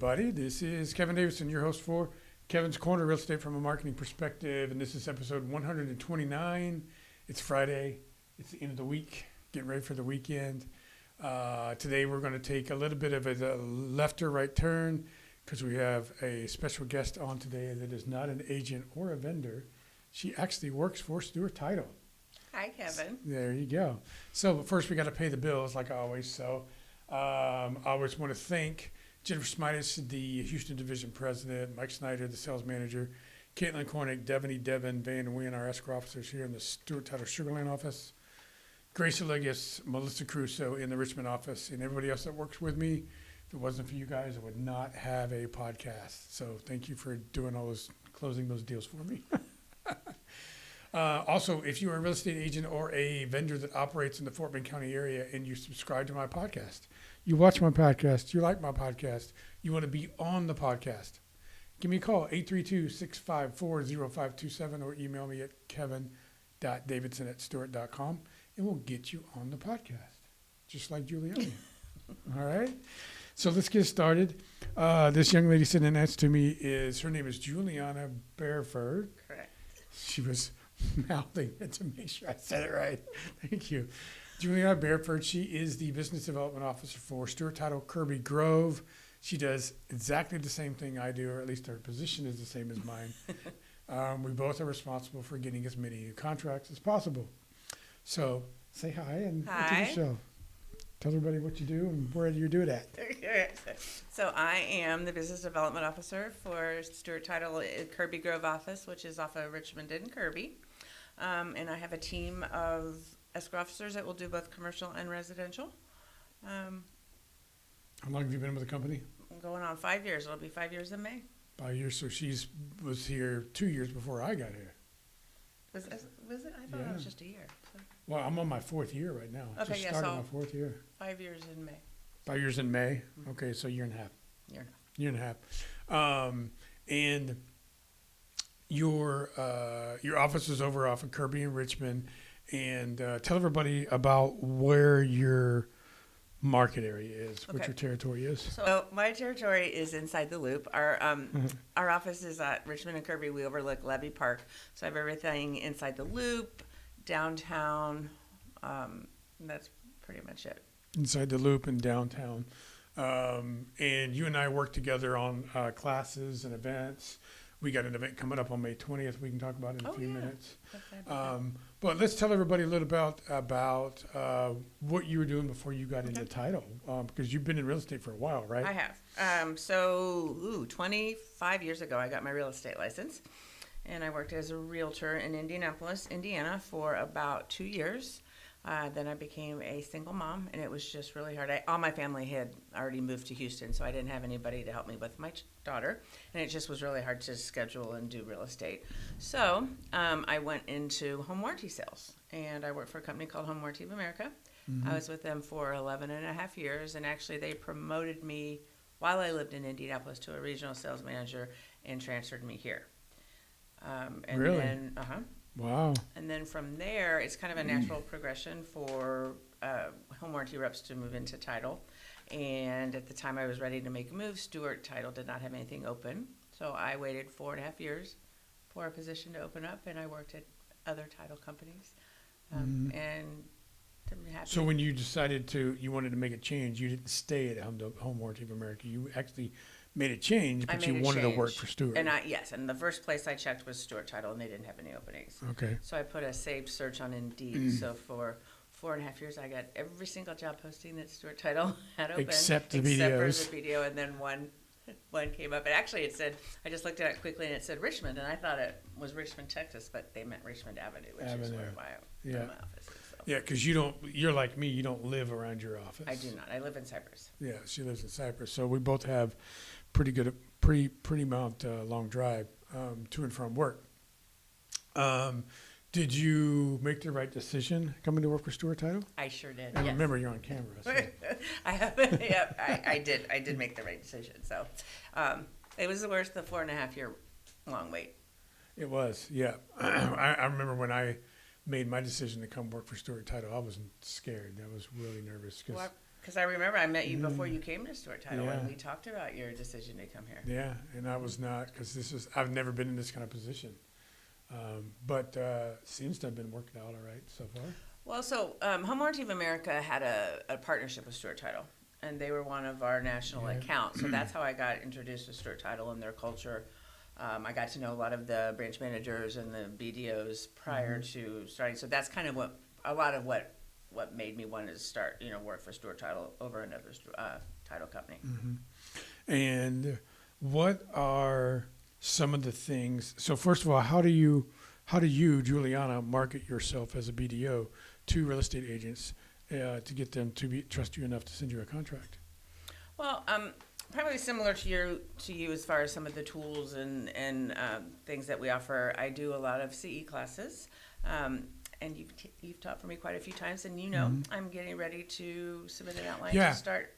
everybody. This is Kevin Davidson, your host for Kevin's Corner, Real Estate from a Marketing Perspective. And this is episode 129. It's Friday. It's the end of the week. Getting ready for the weekend. Today we're going to take a little bit of a left or right turn because we have a special guest on today that is not an agent or a vendor. She actually works for Stewart Title. Hi, Kevin. There you go. So first we got to pay the bills like always. So I always want to thank Jennifer Smitis, the Houston Division President, Mike Snyder, the Sales Manager, Caitlin Cornick, Devin Van Wyn, our escrow officers here in the Stewart Title Sugarland office, Grace Allegas, Melissa Crusoe in the Richmond office, and everybody else that works with me. If it wasn't for you guys, I would not have a podcast. So thank you for doing all those, closing those deals for me. Also, if you are a real estate agent or a vendor that operates in the Fort Bend County area and you subscribe to my podcast, you watch my podcast, you like my podcast, you want to be on the podcast, give me a call, 832-654-0527, or email me at kevin.davidson@stewart.com, and we'll get you on the podcast, just like Juliana. All right? So let's get started. This young lady sitting next to me her name is Juliana Bareford. Correct. She was mouthing it to make sure I said it right. Thank you. Juliana Bareford, she is the Business Development Officer for Stewart Title Kirby Grove. She does exactly the same thing I do, or at least her position is the same as mine. We both are responsible for getting as many new contracts as possible. So say hi and introduce yourself. Tell everybody what you do and where you do it at. So I am the Business Development Officer for Stewart Title Kirby Grove office, which is off of Richmond and Kirby. And I have a team of escrow officers that will do both commercial and residential. How long have you been with the company? I'm going on 5 years. It'll be 5 years in May. 5 years. So was here 2 years before I got here. Was it? I thought it was just a year. So. Well, I'm on my fourth year right now. Okay, just started my fourth year. 5 years in May. 5 years in May. Okay, so year and a half. Year and a half. And your office is over off of Kirby and Richmond. And tell everybody about where your market area is, what your territory is. So my territory is inside the loop. Our office is at Richmond and Kirby. We overlook Levy Park. So I have everything inside the loop, downtown. That's pretty much it. Inside the loop and downtown. And you and I work together on classes and events. We got an event coming up on May 20th. We can talk about it in a few minutes. But let's tell everybody a little about what you were doing before you got into title, because you've been in real estate for a while, right? I have. 25 years ago, I got my real estate license, and I worked as a realtor in Indianapolis, Indiana, for about 2 years. Then I became a single mom, and it was just really hard. All my family had already moved to Houston, so I didn't have anybody to help me with my daughter, and it just was really hard to schedule and do real estate. So I went into home warranty sales, and I worked for a company called Home Warranty of America. I was with them for 11 and a half years, and actually they promoted me while I lived in Indianapolis to a regional sales manager and transferred me here. Really? Then, Wow. And then from there, it's kind of a natural progression for home warranty reps to move into title. And at the time I was ready to make a move, Stewart Title did not have anything open. So I waited 4.5 years for a position to open up, and I worked at other title companies. And I'm happy. So when you decided you wanted to make a change, you didn't stay at Home Warranty of America. You actually made a change, but you wanted to work for Stewart. And and the first place I checked was Stewart Title, and they didn't have any openings. Okay. So I put a saved search on Indeed. So for 4.5 years, I got every single job posting that Stewart Title had open. Except for videos. the video, and then one came up. And actually it said, I just looked at it quickly, and it said Richmond, and I thought it was Richmond, Texas, but they meant Richmond Avenue, which is where my office is. So. Yeah, because you're like me, you don't live around your office. I do not. I live in Cypress. Yeah, she lives in Cypress. So we both have pretty amount long drive to and from work. Did you make the right decision coming to work for Stewart Title? I sure did. I remember you're on camera. So. I have. Yeah, I did. I did make the right decision. So it was worth the 4.5 year long wait. It was, yeah. I remember when I made my decision to come work for Stewart Title, I was scared. I was really nervous because Because I remember I met you before you came to Stuart Title, Yeah. and we talked about your decision to come here. Yeah, and I was not, because I've never been in this kind of position. But seems to have been working out all right so far. Well, so Home Warranty of America had a partnership with Stuart Title, and they were one of our national accounts. So that's how I got introduced to Stuart Title and their culture. I got to know a lot of the branch managers and the BDOs prior to starting. So that's kind of what made me want to start, work for Stuart Title over another title company. And what are some of the things? So first of all, how do you, Juliana, market yourself as a BDO to real estate agents to get them to trust you enough to send you a contract? Well, probably similar to you as far as some of the tools and things that we offer. I do a lot of CE classes, and you've taught for me quite a few times, and I'm getting ready to submit an outline to start.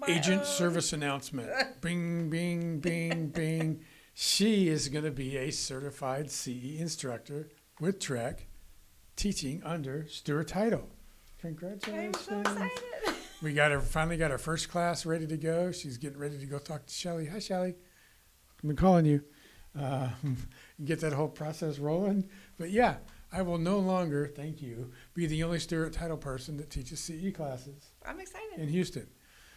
Agent service announcement. Bing, bing, bing, bing. She is going to be a certified CE instructor with Trek, teaching under Stuart Title. Congratulations! I'm so excited. We finally got our first class ready to go. She's getting ready to go talk to Shelly. Hi, Shelly. I've been calling you. Get that whole process rolling. But yeah, I will no longer, thank you, be the only Stuart Title person that teaches CE classes I'm excited. in Houston.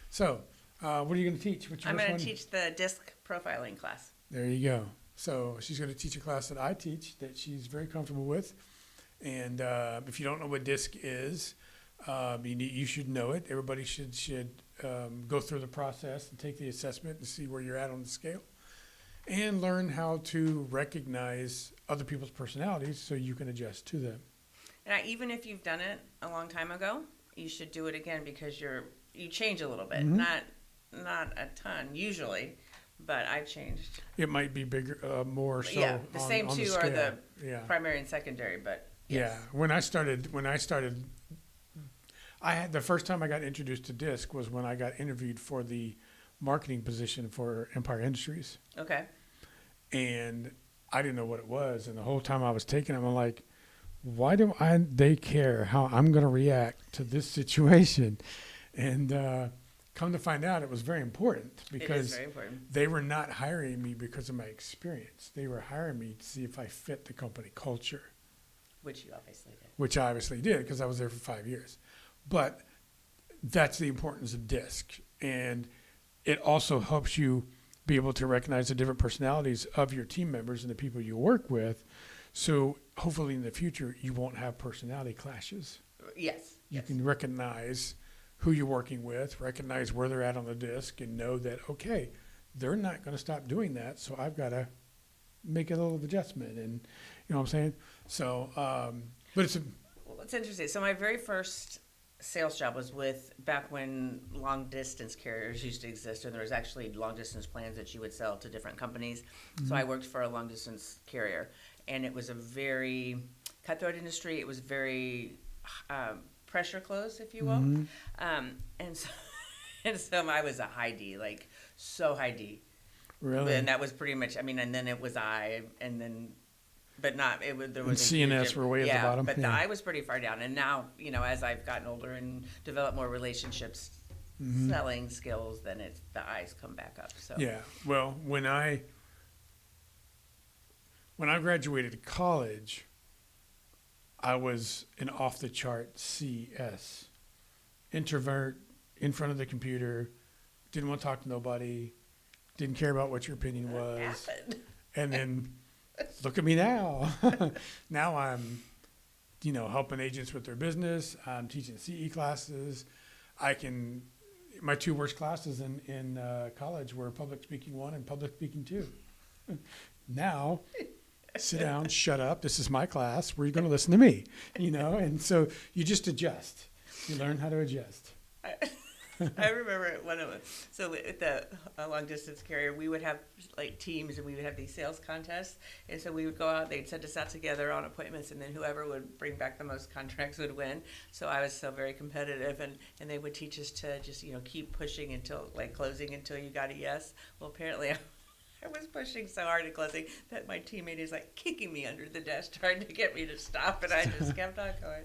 So, what are you going to teach? I'm going to teach the disc profiling class. There you go. So she's going to teach a class that I teach that she's very comfortable with. And if you don't know what DISC is, you should know it. Everybody should go through the process and take the assessment and see where you're at on the scale. And learn how to recognize other people's personalities so you can adjust to them. And even if you've done it a long time ago, you should do it again because you change a little bit. Not a ton usually, but I've changed. It might be bigger, more so. Yeah, the same on two the are the primary and secondary, but yes. Yeah, when I started, the first time I got introduced to DISC was when I got interviewed for the marketing position for Empire Industries. Okay. And I didn't know what it was, and the whole time I was taking them, I'm like, why do they care how I'm going to react to this situation? And come to find out, it was very important because they were not hiring me because of my experience. They were hiring me to see if I fit the company culture. Which you obviously did. Which I obviously did because I was there for 5 years. But that's the importance of DISC. And it also helps you be able to recognize the different personalities of your team members and the people you work with. So hopefully in the future, you won't have personality clashes. Yes. You can recognize who you're working with, recognize where they're at on the DISC, and know that, okay, they're not going to stop doing that, so I've got to make a little adjustment. And you know what I'm saying? So, but it's interesting. So my very first sales job was back when long distance carriers used to exist, and there was actually long distance plans that you would sell to different companies. Mm-hmm. So I worked for a long distance carrier, and it was a very cutthroat industry. It was very pressure close, if you will. Mm-hmm. And so I was a high D, like so high D. Really? And that was pretty much, and then it was I, and then, but not, there was and CNS were way at the bottom. But the I was pretty far down. And now, as I've gotten older and developed more relationships, selling skills, then the I's come back up. So yeah, well, when I graduated college, I was an off-the-chart CS. Introvert, in front of the computer, didn't want to talk to nobody, didn't care about what your opinion was. And then look at me now. Now I'm, helping agents with their business. I'm teaching CE classes. My two worst classes in college were public speaking 1 and public speaking 2. Now, sit down, shut up. This is my class. Where are you going to listen to me? And so you just adjust. You learn how to adjust. I remember so with the long distance carrier, we would have like teams and we would have these sales contests. And so we would go out, they'd send us out together on appointments, and then whoever would bring back the most contracts would win. So I was so very competitive, and they would teach us to just, keep pushing until closing until you got a yes. Well, apparently I was pushing so hard at closing that my teammate is kicking me under the desk trying to get me to stop, and I just kept on going.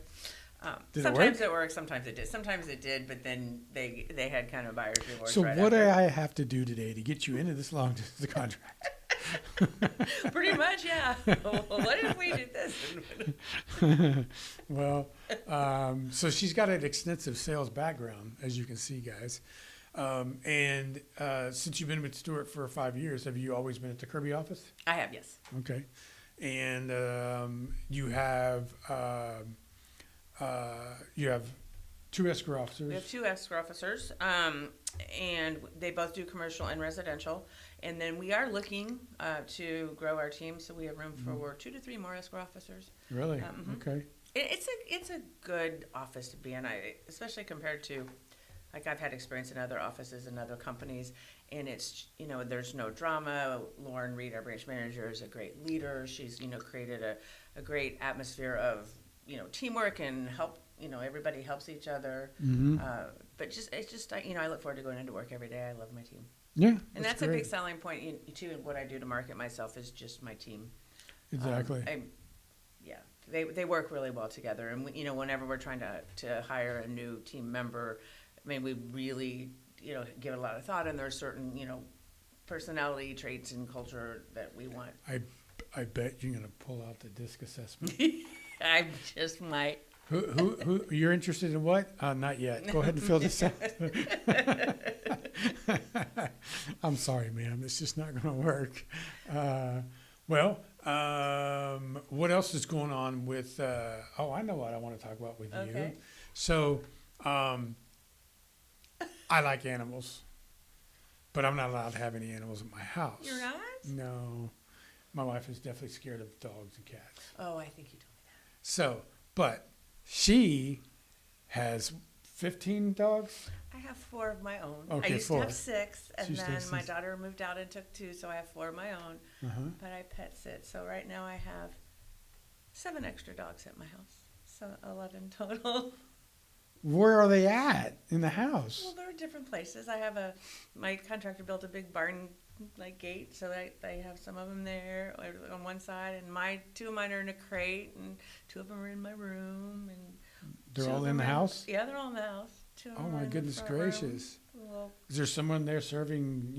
Did it Sometimes work? it worked, sometimes it did. Sometimes it did, but then they had kind of buyer's remorse So right what do after. I have to do today to get you into this long distance contract? Pretty much, yeah. What if we did this? Well, so she's got an extensive sales background, as you can see, guys. And since you've been with Stuart for 5 years, have you always been at the Kirby office? I have, yes. Okay. And you have two escrow officers. We have two escrow officers, and they both do commercial and residential. And then we are looking to grow our team, so we have room for 2 to 3 more escrow officers. Really? Mhm. Okay. It's a good office to be in, especially compared to, like, I've had experience in other offices and other companies, and it's, there's no drama. Lauren Reed, our branch manager, is a great leader. She's, created a great atmosphere of, teamwork and help, everybody helps each other. Mm-hmm. But I look forward to going into work every day. I love my team. Yeah. And that's a great. big selling point, too, in what I do to market myself is just my team. Exactly. They work really well together. And, whenever we're trying to hire a new team member, I mean, we really, give it a lot of thought, and there's certain, personality traits and culture that we want. I bet you're going to pull out the disc assessment. I just might. Who you're interested in what? Not yet. Go ahead and fill this out. I'm sorry, ma'am. It's just not going to work. What else is going on with? I know what I want to talk about with you. Okay. So, I like animals, but I'm not allowed to have any animals in my house. You're not? No, my wife is definitely scared of dogs and cats. Oh, I think you told me that. So, but she has 15 dogs. I have 4 of my own. Okay, I used 4. to have 6, and She used to then have my 6. daughter moved out and took 2, so I have 4 of my own. Uh-huh. But I pet sit, so right now I have 7 extra dogs at my house, so 11 total. Where are they at in the house? Well, they're different places. I have my contractor built a big barn gate, so they have some of them there on one side, and 2 of mine are in a crate, and 2 of them are in my room, and They're 2 all of in them the are house? Yeah, they're all in the house. 2 of Oh them are my in the goodness front room. gracious. Well, Is there someone there serving,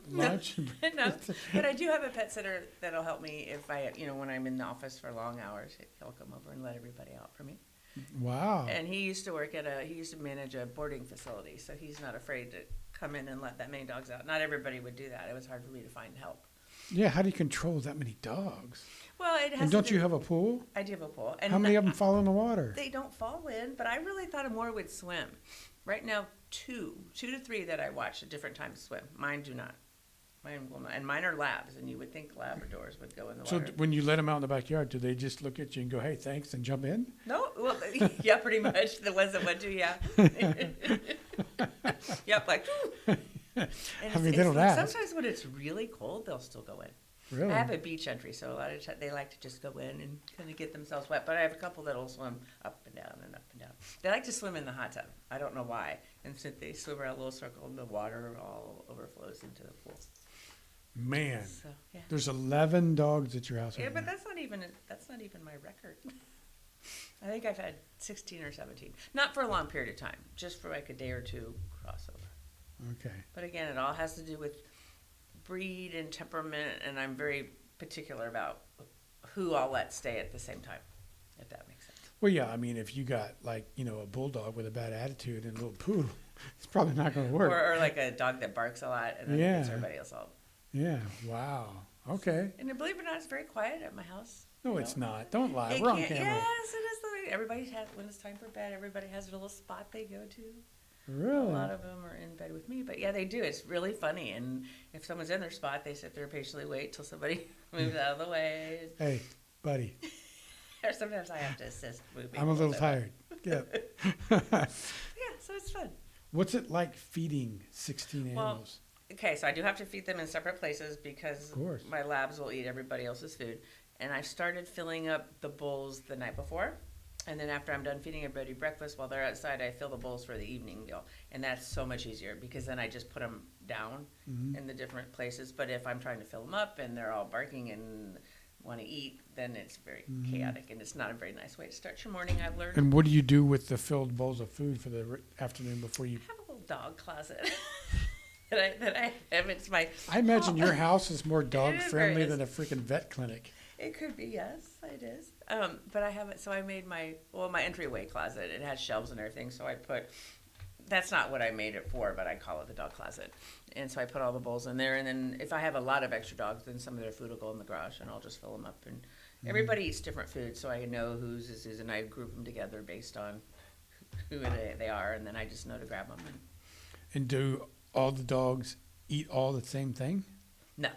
lunch? no, but I do have a pet sitter that'll help me if when I'm in the office for long hours. He'll come over and let everybody out for me. Wow. And he used to manage a boarding facility, so he's not afraid to come in and let that many dogs out. Not everybody would do that. It was hard for me to find help. Yeah, how do you control that many dogs? Well, it has. And don't you have a pool? I do have a pool. And How many of them fall in the water? They don't fall in, but I really thought more would swim. Right now, 2 to 3 that I watch at different times swim. Mine do not. Mine will not. And mine are labs, and you would think Labradors would go in the So water. when you let them out in the backyard, do they just look at you and go, hey, thanks, and jump in? No, well, yeah, pretty much. The ones that went to, yeah. Yep, like. And They don't ask. sometimes when it's really cold, they'll still go in. Really? I have a beach entry, so a lot of times they like to just go in and kind of get themselves wet. But I have a couple that'll swim up and down and up and down. They like to swim in the hot tub. I don't know why. And since they swim around a little circle, and the water all overflows into the pool. Man, So yeah. there's 11 dogs at your house. Yeah, right but now. that's not even my record. I think I've had 16 or 17. Not for a long period of time, just for like a day or 2 crossover. Okay. But again, it all has to do with breed and temperament, and I'm very particular about who I'll let stay at the same time, if that makes sense. Well, yeah, I mean, if you got a bulldog with a bad attitude and a little poodle, it's probably not going to work. Or like a dog that barks a lot and then gets everybody else out. Yeah. Wow. Okay. And believe it or not, it's very quiet at my house. No, it's not. Don't lie. It We're on can't- camera. Yes, it is the way everybody has. When it's time for bed, everybody has a little spot they go to. Really? A lot of them are in bed with me, but yeah, they do. It's really funny. And if someone's in their spot, they sit there and patiently wait till somebody moves out of the way. Hey, buddy, Or sometimes I have to assist moving. I'm a little bit. tired. Yeah. Yeah, so it's fun. What's it like feeding 16 animals? Okay, so I do have to feed them in separate places because Of course. my labs will eat everybody else's food. And I started filling up the bowls the night before. And then after I'm done feeding everybody breakfast while they're outside, I fill the bowls for the evening meal. And that's so much easier because then I just put them down Mhm. in the different places. But if I'm trying to fill them up and they're all barking and want to eat, then it's very chaotic, and it's not a very nice way to start your morning, I've learned. And what do you do with the filled bowls of food for the afternoon before you? I have a little dog closet that I have. It's my. I imagine your house is more dog is friendly very- than a freaking vet clinic. It could be, yes, it is. But I have it. So I made my entryway closet. It has shelves and everything. So I put. That's not what I made it for, but I call it the dog closet. And so I put all the bowls in there. And then if I have a lot of extra dogs, then some of their food will go in the garage, and I'll just fill them up. And everybody eats different food, so I know whose is whose, and I group them together based on who they are, and then I just know to grab them. And do all the dogs eat all the same thing? No,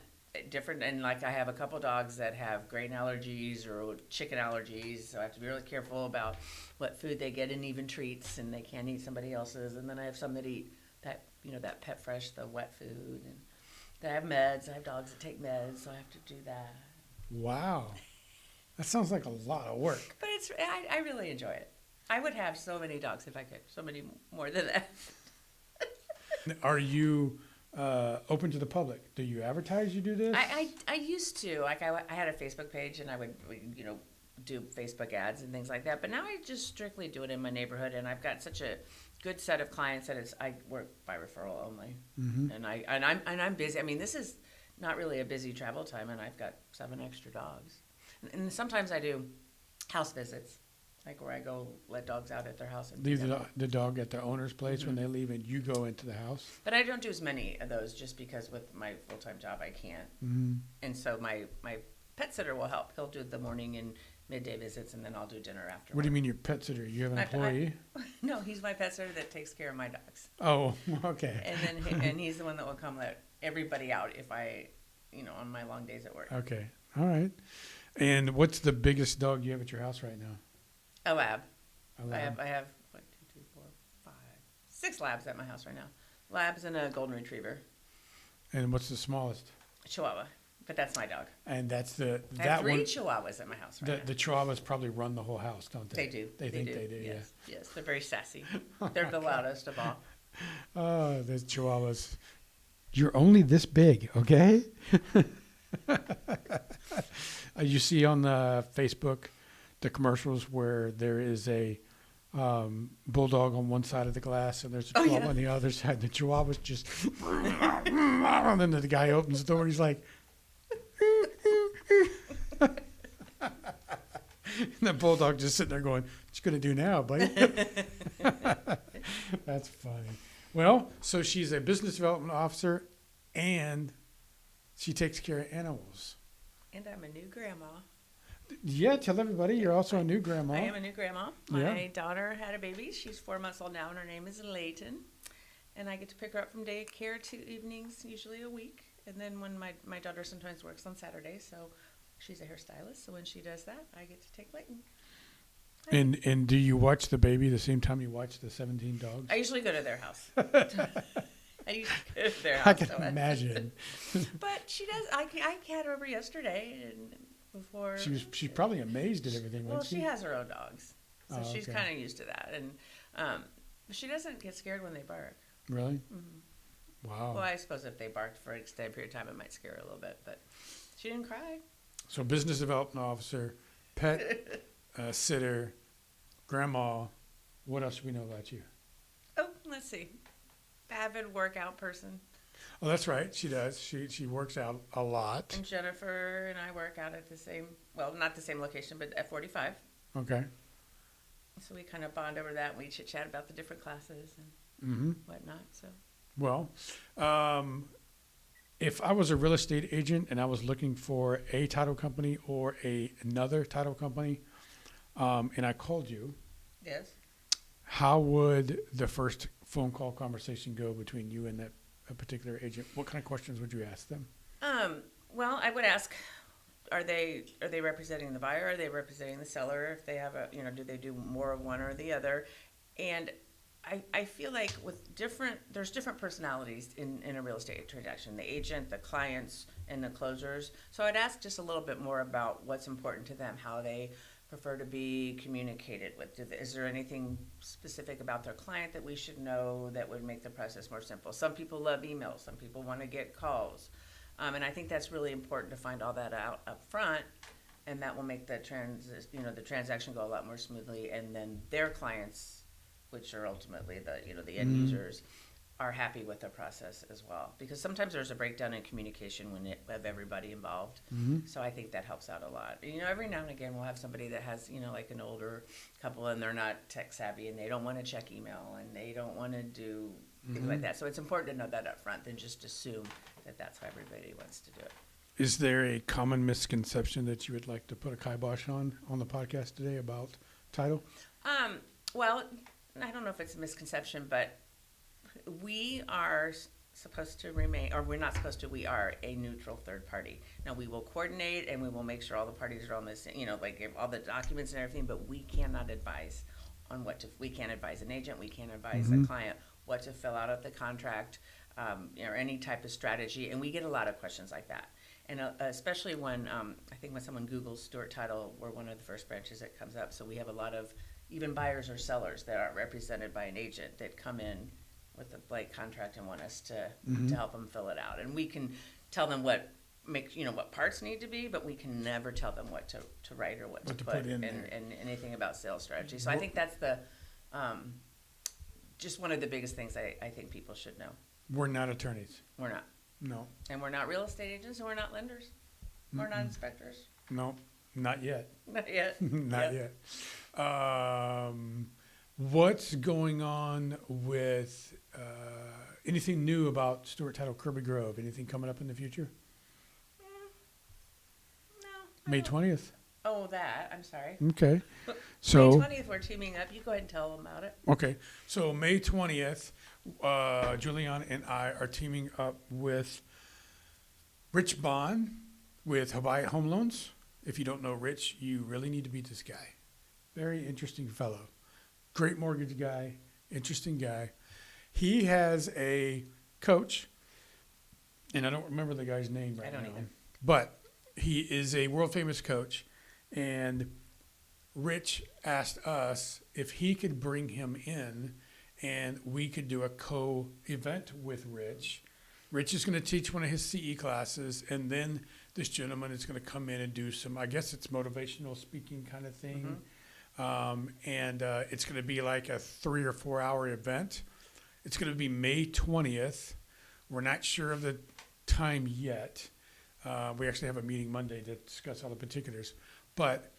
different. And like I have a couple dogs that have grain allergies or chicken allergies, so I have to be really careful about what food they get, and even treats, and they can't eat somebody else's. And then I have some that eat that, that Pet Fresh, the wet food, and they have meds. I have dogs that take meds, so I have to do that. Wow. That sounds like a lot of work. But I really enjoy it. I would have so many dogs if I could, so many more than that. Are you open to the public? Do you advertise you do this? I used to. Like I had a Facebook page, and I would, do Facebook ads and things like that. But now I just strictly do it in my neighborhood, and I've got such a good set of clients that I work by referral only. Mm-hmm. And I'm busy. I mean, this is not really a busy travel time, and I've got 7 extra dogs. And sometimes I do house visits, like where I go let dogs out at their house. And Leave the dog at their owner's place when they leave, and you go into the house? But I don't do as many of those just because with my full-time job I can't. Mm-hmm. And so my pet sitter will help. He'll do the morning and midday visits, and then I'll do dinner after. What do you mean your pet sitter? You have an employee? No, he's my pet sitter that takes care of my dogs. Oh, okay. And then he's the one that will come let everybody out if I, on my long days at work. Okay. All right. And what's the biggest dog you have at your house right now? A lab. A lab. I have 1, 2, 3, 4, 5, 6 labs at my house right now. Labs and a golden retriever. And what's the smallest? Chihuahua. But that's my dog. And that's I have 3 chihuahuas at my house right now. The chihuahuas probably run the whole house, don't they? They do. They think they do, Yes. Yes, they're very sassy. They're the loudest of all. Oh, those chihuahuas. You're only this big, okay? You see on the Facebook the commercials where there is a bulldog on one side of the glass and there's a chihuahua on the other side. The chihuahua's just, and then the guy opens the door and he's like, and the bulldog just sitting there going, "What you gonna do now, buddy?" That's funny. Well, so she's a business development officer, and she takes care of animals. And I'm a new grandma. Yeah, tell everybody you're also a new grandma. I am a new grandma. My daughter had a baby. She's 4 months old now, and her name is Layton. And I get to pick her up from daycare 2 evenings, usually a week. And then when my daughter sometimes works on Saturdays, so she's a hairstylist. So when she does that, I get to take Layton. And do you watch the baby the same time you watch the 17 dogs? I usually go to their house. I usually go to their house. I can imagine. But she does. I had her over yesterday, and before She's probably amazed at everything. Well, wasn't she has her own dogs, so she's okay. kind of used to that, and she doesn't get scared when they bark. Really? Mm-hmm. Wow. Well, I suppose if they barked for an extended period of time, it might scare her a little bit, but she didn't cry. So business development officer, pet sitter, grandma. What else do we know about you? Oh, let's see. Avid workout person. Oh, that's right. She does. She works out a lot. And Jennifer and I work out at the same, well, not the same location, but at 45. Okay. So we kind of bond over that, and we chit-chat about the different classes and whatnot, so. Well, if I was a real estate agent and I was looking for a title company or another title company, and I called you, Yes. how would the first phone call conversation go between you and that particular agent? What kind of questions would you ask them? Well, I would ask, are they representing the buyer? Are they representing the seller? If they have do they do more of one or the other? And I feel like there's different personalities in a real estate transaction, the agent, the clients, and the closers. So I'd ask just a little bit more about what's important to them, how they prefer to be communicated with. Is there anything specific about their client that we should know that would make the process more simple? Some people love emails. Some people want to get calls. And I think that's really important to find all that out up front and that will make the the transaction go a lot more smoothly, and then their clients, which are ultimately the end users, are happy with the process as well, because sometimes there's a breakdown in communication of everybody involved. So I think that helps out a lot. Every now and again we'll have somebody that has like an older couple, and they're not tech savvy, and they don't want to check email, and they don't want to do things like that. So it's important to know that up front than just assume that that's how everybody wants to do it. Is there a common misconception that you would like to put a kibosh on the podcast today about title? Well, I don't know if it's a misconception, but we are supposed to remain, or we're not supposed to, we are a neutral third party. Now, we will coordinate and we will make sure all the parties are on this, like all the documents and everything, but we cannot advise on we can't advise an agent, we can't advise a client what to fill out of the contract, or any type of strategy. And we get a lot of questions like that. And especially when, I think when someone Googles Stewart Title, we're one of the first branches that comes up. So we have a lot of even buyers or sellers that are represented by an agent that come in with a blank contract and want us to help them fill it out. And we can tell them what parts need to be, but we can never tell them what to write or what to put in and anything about sales strategy. So I think that's the just one of the biggest things I think people should know. We're not attorneys. We're not. No. And we're not real estate agents, and we're not lenders. We're not inspectors. No, not yet. Not yet. Not yet. What's going on with anything new about Stewart Title Kirby Grove? Anything coming up in the future? No. May 20th. Oh, that. I'm sorry. Okay. So May 20th, we're teaming up. You go ahead and tell them about it. Okay. So May 20th, Juliana and I are teaming up with Rich Bond with Hawaii Home Loans. If you don't know Rich, you really need to meet this guy. Very interesting fellow. Great mortgage guy. Interesting guy. He has a coach, and I don't remember the guy's name right now. I don't either. But he is a world famous coach, and Rich asked us if he could bring him in and we could do a co-event with Rich. Rich is going to teach one of his CE classes, and then this gentleman is going to come in and do some, I guess it's motivational speaking kind of thing. And it's going to be like a 3 or 4 hour event. It's going to be May 20th. We're not sure of the time yet. We actually have a meeting Monday to discuss all the particulars. But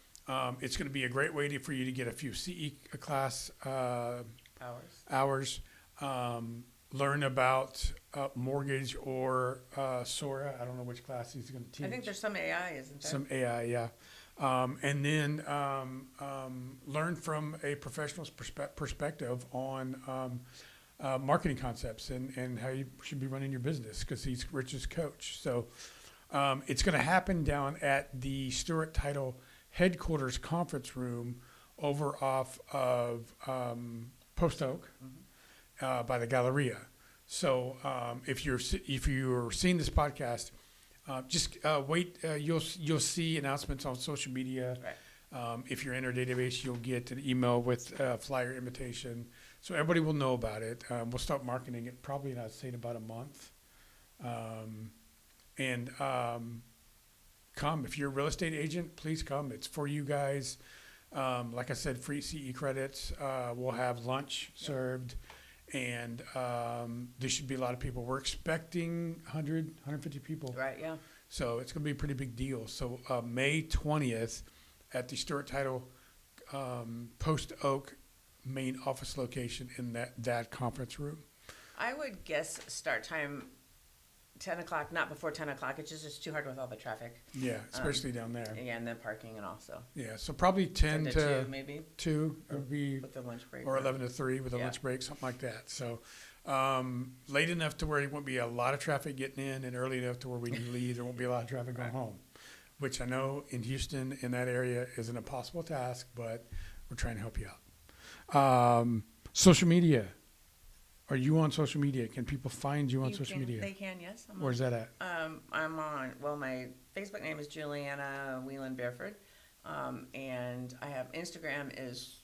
it's going to be a great way for you to get a few CE class hours. Learn about mortgage or Sora. I don't know which class he's going to teach. I think there's some AI, isn't there? Some AI, yeah. And then learn from a professional's perspective on marketing concepts and how you should be running your business, because he's Rich's coach. So it's going to happen down at the Stewart Title headquarters conference room over off of Post Oak by the Galleria. So if you're seeing this podcast, just wait. You'll see announcements on social media. Right. If you're in our database, you'll get an email with a flyer invitation, so everybody will know about it. We'll start marketing it probably, I'd say, in about a month. Come if you're a real estate agent, please come. It's for you guys. Like I said, free CE credits. We'll have lunch served. And there should be a lot of people. We're expecting 100, 150 people. Right, yeah. So it's going to be a pretty big deal. So May 20th at the Stewart Title Post Oak main office location in that conference room. I would guess start time 10 o'clock, not before 10 o'clock. It's just too hard with all the traffic. Yeah, especially down there. Yeah, and then parking and also. Yeah, so probably 10 to 2 maybe. 2 would be, with the lunch break. or 11 to 3 with a lunch break, something like that. So late enough to where there won't be a lot of traffic getting in, and early enough to where we can leave, there won't be a lot of traffic going home, which I know in Houston, in that area, is an impossible task, but we're trying to help you out. Social media. Are you on social media? Can people find you on social media? They can, yes. Where's that at? I'm on, my Facebook name is Juliana Whelan Bareford. And I have Instagram is...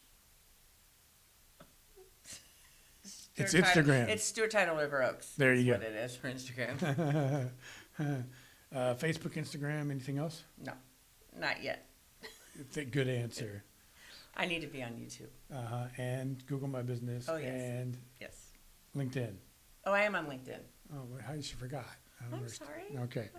It's Instagram. It's Stewart Title River Oaks. There you go. That's what it is for Instagram. Facebook, Instagram, anything else? No, not yet. Good answer. I need to be on YouTube. And Google My Business. Oh, yes. And Yes. LinkedIn. Oh, I am on LinkedIn. Oh, how you forgot? I don't I'm understand. sorry. Okay.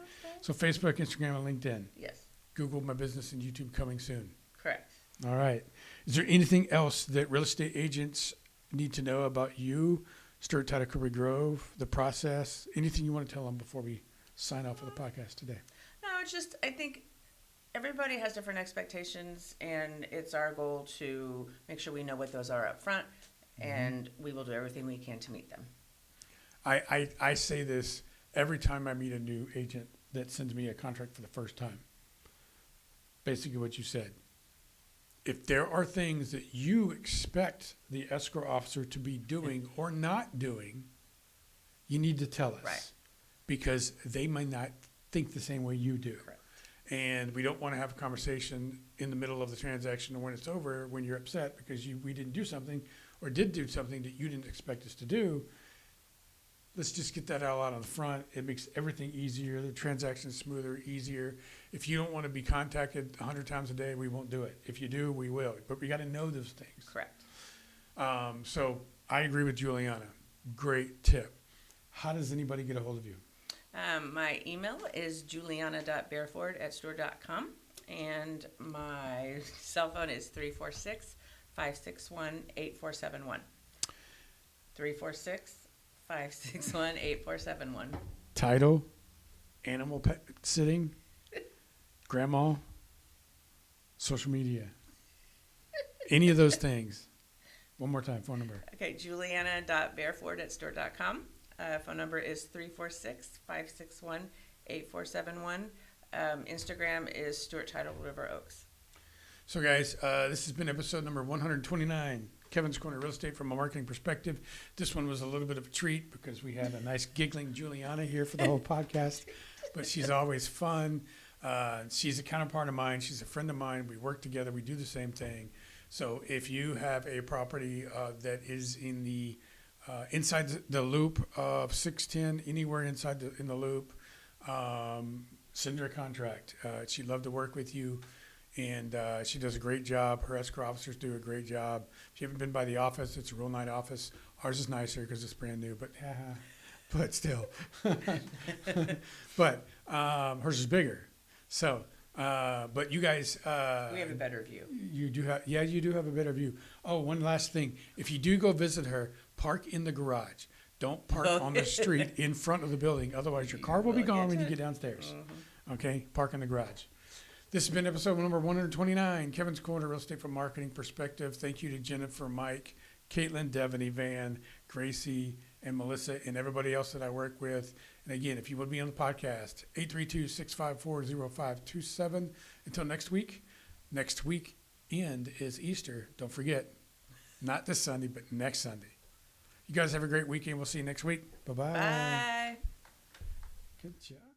So Facebook, Instagram, and LinkedIn. Yes. Google My Business and YouTube coming soon. Correct. All right. Is there anything else that real estate agents need to know about you, Stuart Title Cooper Grove, the process? Anything you want to tell them before we sign off for the podcast today? No, it's just, I think everybody has different expectations, and it's our goal to make sure we know what those are up front, and we will do everything we can to meet them. I say this every time I meet a new agent that sends me a contract for the first time. Basically what you said. If there are things that you expect the escrow officer to be doing or not doing, you need to tell us. Right. Because they might not think the same way you do. Correct. And we don't want to have a conversation in the middle of the transaction or when it's over, when you're upset because we didn't do something or did do something that you didn't expect us to do. Let's just get that all out on the front. It makes everything easier. The transaction is smoother, easier. If you don't want to be contacted 100 times a day, we won't do it. If you do, we will. But we got to know those things. Correct. So I agree with Juliana. Great tip. How does anybody get a hold of you? My email is juliana.bareford@stewart.com, and my cell phone is 346-561-8471. 346-561-8471. Title, animal pet sitting, grandma, social media, any of those things. One more time, phone number. Okay, juliana.bareford@stewart.com. Phone number is 346-561-8471. Instagram is Stuart Title River Oaks. So, guys, this has been episode number 129, Kevin's Corner Real Estate from a Marketing Perspective. This one was a little bit of a treat because we had a nice giggling Juliana here for the whole podcast, but she's always fun. She's a counterpart of mine. She's a friend of mine. We work together. We do the same thing. So if you have a property that is in the inside the loop of 610, anywhere inside in the loop, send her a contract. She'd love to work with you, and she does a great job. Her escrow officers do a great job. If you haven't been by the office, it's a real nice office. Ours is nicer because it's brand new, but still. But hers is bigger. So, but you guys, we have a better view. You do have a better view. Oh, one last thing. If you do go visit her, park in the garage. Don't park on the street in front of the building. Otherwise, your car will be gone when you get downstairs. Okay? Park in the garage. This has been episode number 129, Kevin's Corner Real Estate from Marketing Perspective. Thank you to Jennifer, Mike, Caitlin, Devin, Van, Gracie, and Melissa, and everybody else that I work with. And again, if you would be on the podcast, 832-654-0527. Until next week end is Easter. Don't forget, not this Sunday, but next Sunday. You guys have a great weekend. We'll see you next week. Bye-bye. Bye. Good job.